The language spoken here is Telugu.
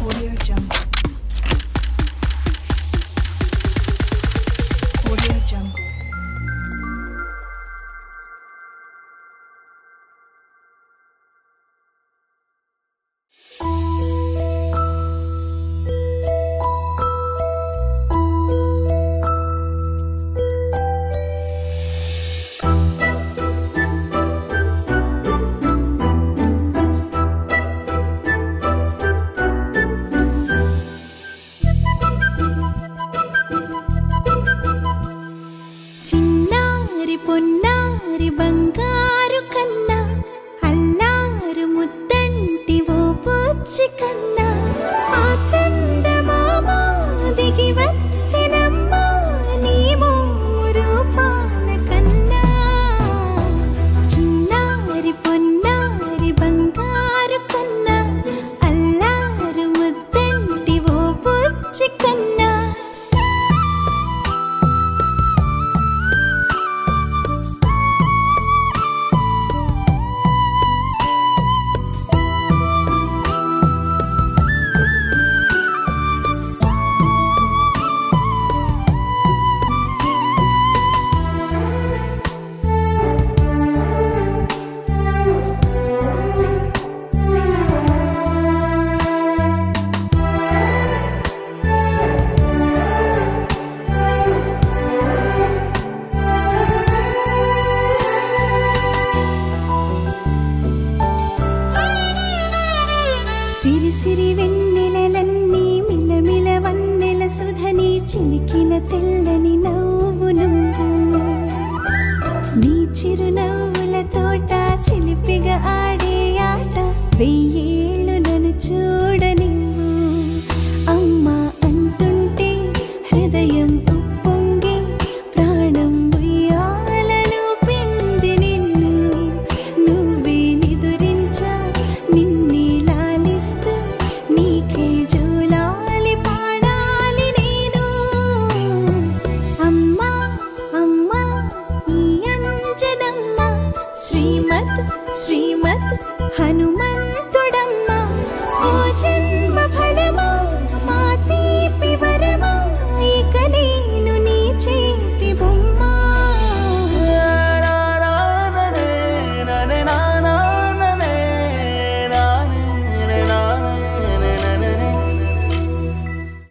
Audio Jungle. Audio Jungle. చిన్నారి పొన్నారి బంగారు కన్నా అల్లారు ముద్దంటి ఓ బుచ్చి కన్నా ఆ చందమామ దిగి వచ్చినమ్మా నీ మోము రూపాన కన్నా చిన్నారి పొన్నారి బంగారు కన్నా అల్లారు ముద్దంటి ఓ బుచ్చి కన్నా సిరి సిరి వెన్నెలలన్నీ మిలమిల వన్నెల సుధని చిలికిన తెల్లని నవ్వు నువ్వు నీ చిరునవ్వుల తోట చిలిపిగా ఆడే ఆట వెయ్యేళ్ళు నన్ను చూడనివ్వు అమ్మా అంటుంటే హృదయం ఉప్పొంగి ప్రాణం ఉయ్యాలలో పిండి నిన్ను నువ్వే నిదురించా నిన్నే లాలిస్తూ నీకే జోలాలి పాడాలి నేను అమ్మా అమ్మా ఈ అంజనమ్మ శ్రీమత్ శ్రీమత్ హనుమంత